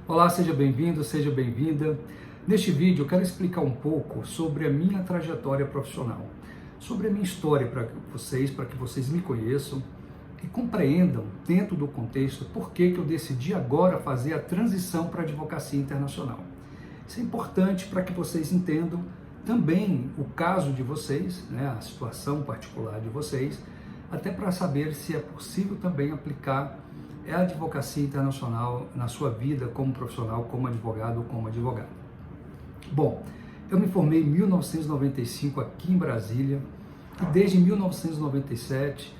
Olá, seja bem-vindo, seja bem-vinda. Neste vídeo eu quero explicar um pouco sobre a minha trajetória profissional, sobre a minha história para que vocês me conheçam e compreendam, dentro do contexto, por que eu decidi agora fazer a transição para a advocacia internacional. Isso é importante para que vocês entendam também o caso de vocês, a situação particular de vocês, até para saber se é possível também aplicar a advocacia internacional na sua vida como profissional, como advogado ou como advogada. Bom, eu me formei em 1995 aqui em Brasília e desde 1997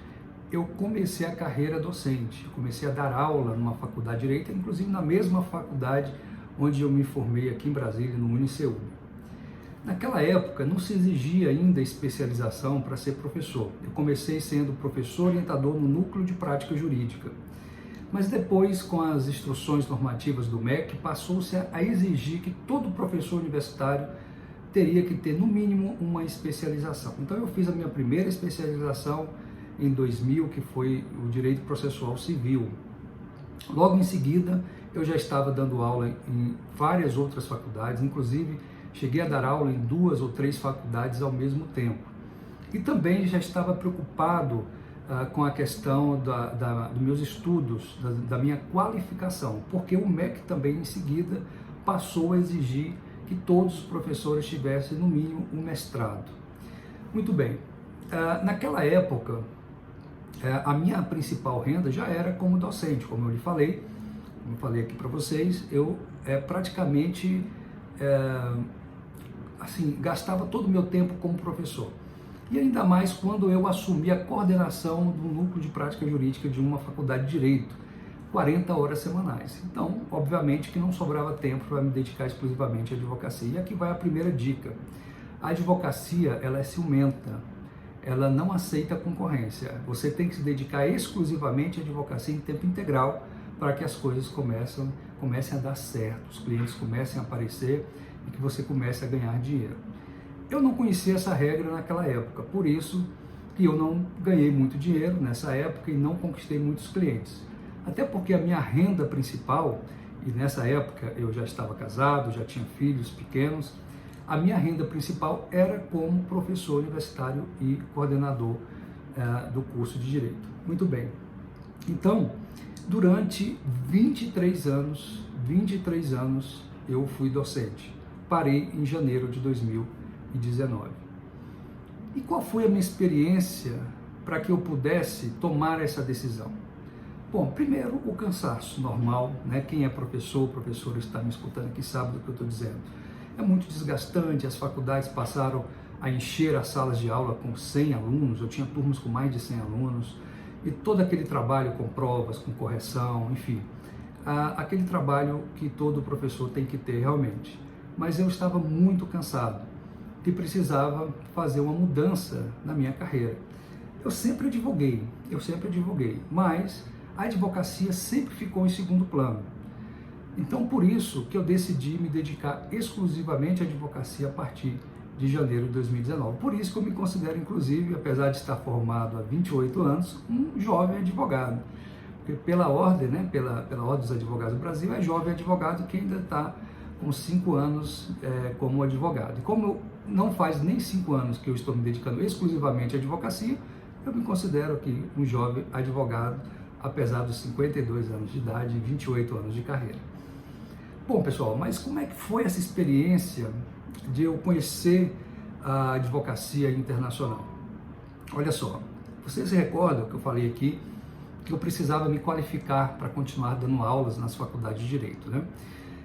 eu comecei a carreira docente. Eu comecei a dar aula numa faculdade de Direito, inclusive na mesma faculdade onde eu me formei aqui em Brasília, no UniCeub. Naquela época não se exigia ainda especialização para ser professor. Eu comecei sendo professor orientador no Núcleo de Prática Jurídica. Mas depois, com as instruções normativas do MEC, passou-se a exigir que todo professor universitário teria que ter, no mínimo, uma especialização. Então eu fiz a minha primeira especialização em 2000, que foi o Direito Processual Civil. Logo em seguida, eu já estava dando aula em várias outras faculdades, inclusive cheguei a dar aula em 2 ou 3 faculdades ao mesmo tempo. E também já estava preocupado com a questão dos meus estudos, da minha qualificação, porque o MEC também em seguida passou a exigir que todos os professores tivessem no mínimo um mestrado. Muito bem, naquela época a minha principal renda já era como docente, como eu falei aqui para vocês, eu praticamente gastava todo o meu tempo como professor. E ainda mais quando eu assumi a coordenação do Núcleo de Prática Jurídica de uma faculdade de Direito, 40 horas semanais. Então, obviamente que não sobrava tempo para me dedicar exclusivamente à advocacia. E aqui vai a primeira dica. A advocacia, ela é ciumenta, ela não aceita concorrência. Você tem que se dedicar exclusivamente à advocacia em tempo integral para que as coisas comecem a dar certo, os clientes comecem a aparecer e que você comece a ganhar dinheiro. Eu não conhecia essa regra naquela época, por isso que eu não ganhei muito dinheiro nessa época e não conquistei muitos clientes. Até porque a minha renda principal, e nessa época eu já estava casado, já tinha filhos pequenos, a minha renda principal era como professor universitário e coordenador do curso de Direito. Muito bem. Então, durante 23 anos eu fui docente. Parei em janeiro de 2019. E qual foi a minha experiência para que eu pudesse tomar essa decisão? Bom, primeiro o cansaço normal, Quem é professor, professora está me escutando aqui sabe do que eu estou dizendo. É muito desgastante, as faculdades passaram a encher as salas de aula com 100 alunos, eu tinha turmas com mais de 100 alunos, e todo aquele trabalho com provas, com correção, enfim, aquele trabalho que todo professor tem que ter realmente. Mas eu estava muito cansado e precisava fazer uma mudança na minha carreira. Eu sempre advoguei, mas a advocacia sempre ficou em segundo plano. Então, por isso que eu decidi me dedicar exclusivamente à advocacia a partir de janeiro de 2019. Por isso que eu me considero, inclusive, apesar de estar formado há 28 anos, um jovem advogado. Porque pela ordem, pela ordem dos advogados do Brasil, é jovem advogado que ainda está com 5 anos como advogado. E como não faz nem 5 anos que eu estou me dedicando exclusivamente à advocacia, eu me considero aqui um jovem advogado, apesar dos 52 anos de idade e 28 anos de carreira. Bom, pessoal, mas como é que foi essa experiência de eu conhecer a advocacia internacional? Olha só, vocês se recordam que eu falei aqui que eu precisava me qualificar para continuar dando aulas nas faculdades de Direito,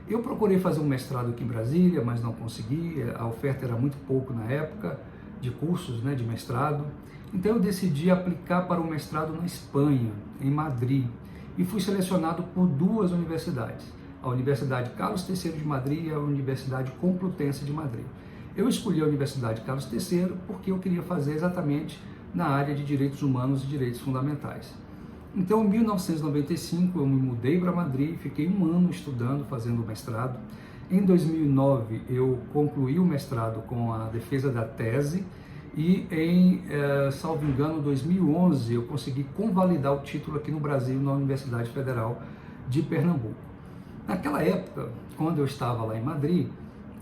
Eu procurei fazer um mestrado aqui em Brasília, mas não consegui, a oferta era muito pouco na época de cursos, de mestrado. Então eu decidi aplicar para um mestrado na Espanha, em Madrid, e fui selecionado por 2 universidades, a Universidade Carlos III de Madrid e a Universidade Complutense de Madrid. Eu escolhi a Universidade Carlos III porque eu queria fazer exatamente na área de Direitos Humanos e Direitos Fundamentais. Então, em 1995, eu me mudei para Madrid, fiquei 1 ano estudando, fazendo o mestrado. Em 2009, eu concluí o mestrado com a defesa da tese e em, salvo engano, 2011, eu consegui convalidar o título aqui no Brasil, na Universidade Federal de Pernambuco. Naquela época, quando eu estava lá em Madrid,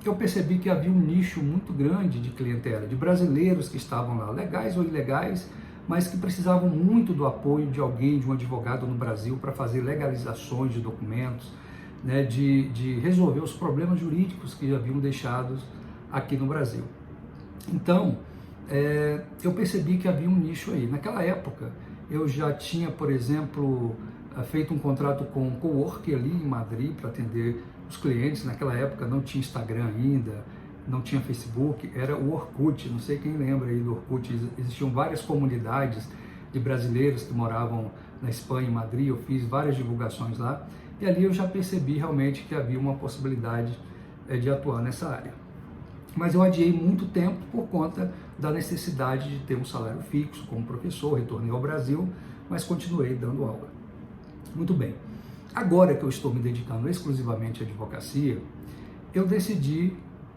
eu percebi que havia um nicho muito grande de clientela, de brasileiros que estavam lá, legais ou ilegais, mas que precisavam muito do apoio de alguém, de um advogado no Brasil, para fazer legalizações de documentos, né, de resolver os problemas jurídicos que haviam deixados aqui no Brasil. Então, eu percebi que havia um nicho aí. Naquela época, eu já tinha, por exemplo, feito um contrato com um coworking ali em Madrid para atender os clientes. Naquela época não tinha Instagram ainda, não tinha Facebook, era o Orkut, não sei quem lembra aí do Orkut, existiam várias comunidades de brasileiros que moravam na Espanha, em Madrid, eu fiz várias divulgações lá, e ali eu já percebi realmente que havia uma possibilidade de atuar nessa área. Mas eu adiei muito tempo por conta da necessidade de ter um salário fixo como professor, retornei ao Brasil, mas continuei dando aula. Muito bem. Agora que eu estou me dedicando exclusivamente à advocacia, eu decidi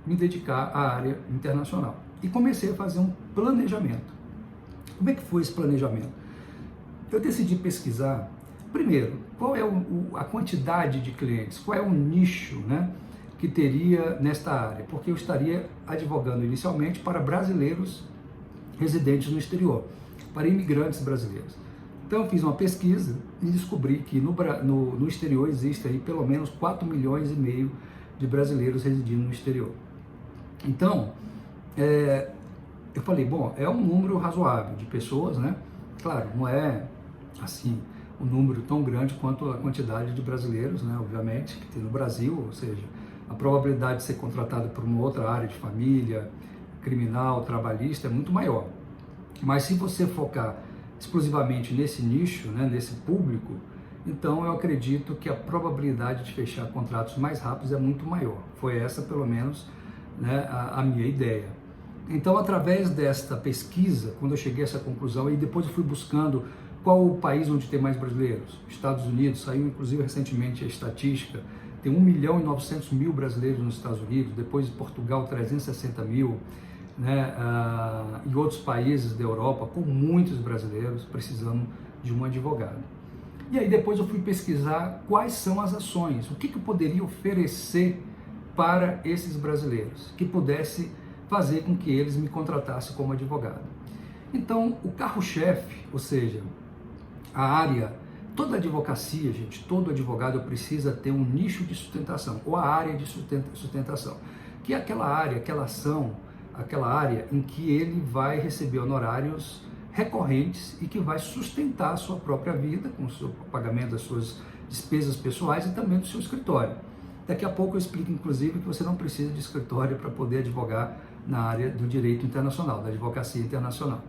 me dedicar à área internacional e comecei a fazer um planejamento. Como é que foi esse planejamento? Eu decidi pesquisar, primeiro, qual é a quantidade de clientes, qual é o nicho, né, que teria nesta área, porque eu estaria advogando inicialmente para brasileiros residentes no exterior, para imigrantes brasileiros. Então eu fiz uma pesquisa e descobri que no exterior existe aí pelo menos 4,5 milhões de brasileiros residindo no exterior. Então, eu falei, bom, é um número razoável de pessoas, né? Claro, não é assim um número tão grande quanto a quantidade de brasileiros, né? Obviamente, que tem no Brasil, ou seja, a probabilidade de ser contratado por uma outra área de família, criminal, trabalhista, é muito maior. Mas se você focar exclusivamente nesse nicho, né, nesse público, então eu acredito que a probabilidade de fechar contratos mais rápidos é muito maior. Foi essa, pelo menos, né, a minha ideia. Então, através desta pesquisa, quando eu cheguei a essa conclusão, e depois eu fui buscando qual o país onde tem mais brasileiros. Estados Unidos, saiu inclusive recentemente a estatística, tem 1.900.000 brasileiros nos Estados Unidos, depois de Portugal 360 mil, né, e outros países da Europa com muitos brasileiros precisando de um advogado. E aí depois eu fui pesquisar quais são as ações, o que eu poderia oferecer para esses brasileiros, que pudesse fazer com que eles me contratassem como advogado. Então, o carro-chefe, ou seja, a área, toda advocacia, gente, todo advogado precisa ter um nicho de sustentação, ou a área de sustentação, que é aquela área, aquela ação, aquela área em que ele vai receber honorários recorrentes e que vai sustentar a sua própria vida, com o seu pagamento das suas despesas pessoais e também do seu escritório. Daqui a pouco eu explico, inclusive, que você não precisa de escritório para poder advogar na área do direito internacional, da advocacia internacional.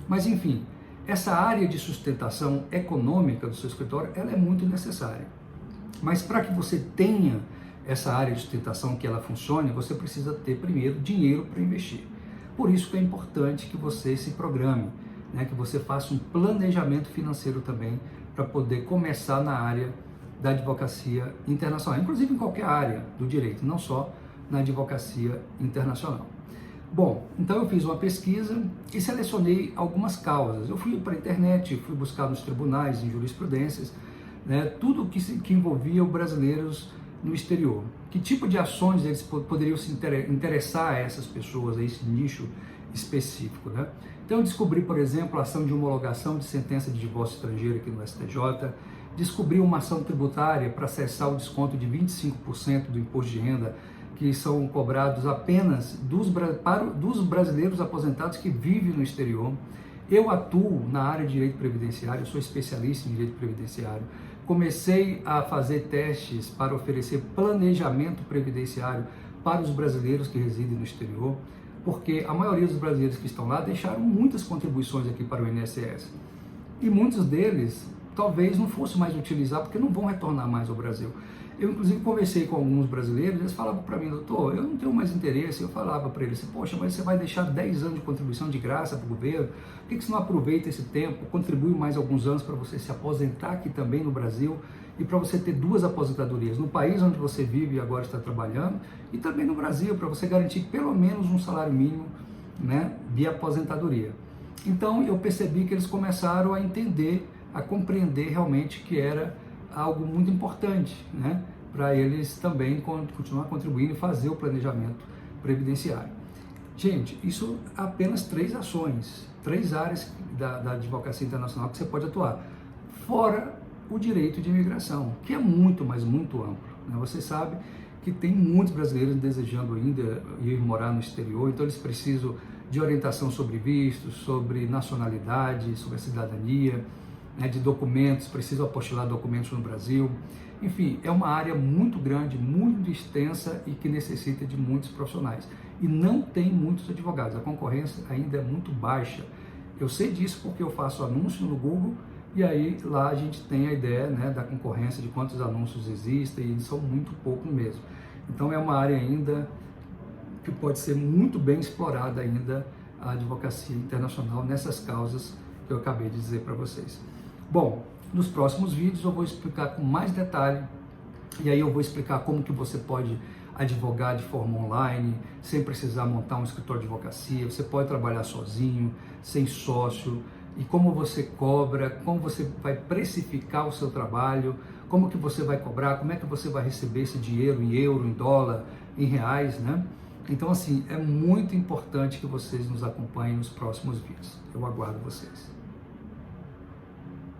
Mas, enfim, essa área de sustentação econômica do seu escritório, ela é muito necessária. Mas para que você tenha essa área de sustentação, que ela funcione, você precisa ter primeiro dinheiro para investir. Por isso que é importante que você se programe, né, que você faça um planejamento financeiro também para poder começar na área da advocacia internacional, inclusive em qualquer área do direito, não só na advocacia internacional. Bom, então eu fiz uma pesquisa e selecionei algumas causas. Eu fui para a internet, fui buscar nos tribunais, em jurisprudências, né, tudo que envolvia os brasileiros no exterior. Que tipo de ações eles poderiam se interessar a essas pessoas, a esse nicho específico, né? Então eu descobri, por exemplo, a ação de homologação de sentença de divórcio estrangeiro aqui no STJ, descobri uma ação tributária para acessar o desconto de 25% do imposto de renda que são cobrados apenas dos brasileiros aposentados que vivem no exterior. Eu atuo na área de direito previdenciário, eu sou especialista em direito previdenciário. Comecei a fazer testes para oferecer planejamento previdenciário para os brasileiros que residem no exterior, porque a maioria dos brasileiros que estão lá deixaram muitas contribuições aqui para o INSS. E muitos deles talvez não fossem mais utilizar, porque não vão retornar mais ao Brasil. Eu, inclusive, conversei com alguns brasileiros, eles falavam para mim, doutor, eu não tenho mais interesse. Eu falava para eles, poxa, mas você vai deixar 10 anos de contribuição de graça para o governo, por que você não aproveita esse tempo, contribui mais alguns anos para você se aposentar aqui também no Brasil e para você ter 2 aposentadorias, no país onde você vive e agora está trabalhando, e também no Brasil, para você garantir pelo menos um salário mínimo, né, de aposentadoria. Então, eu percebi que eles começaram a entender, a compreender realmente que era algo muito importante, né? para eles também continuar contribuindo e fazer o planejamento previdenciário. Gente, isso apenas 3 ações, 3 áreas da advocacia internacional que você pode atuar, fora o direito de imigração, que é muito, mas muito amplo, né? Você sabe que tem muitos brasileiros desejando ainda ir morar no exterior, então eles precisam de orientação sobre vistos, sobre nacionalidade, sobre a cidadania, né, de documentos, precisam apostilar documentos no Brasil. Enfim, é uma área muito grande, muito extensa e que necessita de muitos profissionais. E não tem muitos advogados, a concorrência ainda é muito baixa. Eu sei disso porque eu faço anúncio no Google e aí lá a gente tem a ideia, né, da concorrência, de quantos anúncios existem, e eles são muito poucos mesmo. Então é uma área ainda que pode ser muito bem explorada ainda, a advocacia internacional nessas causas que eu acabei de dizer para vocês. Bom, nos próximos vídeos eu vou explicar com mais detalhe, e aí eu vou explicar como que você pode advogar de forma online, sem precisar montar um escritório de advocacia, você pode trabalhar sozinho, sem sócio, e como você cobra, como você vai precificar o seu trabalho, como que você vai cobrar, como é que você vai receber esse dinheiro em euro, em dólar, em reais, né? Então, assim, é muito importante que vocês nos acompanhem nos próximos vídeos. Eu aguardo vocês.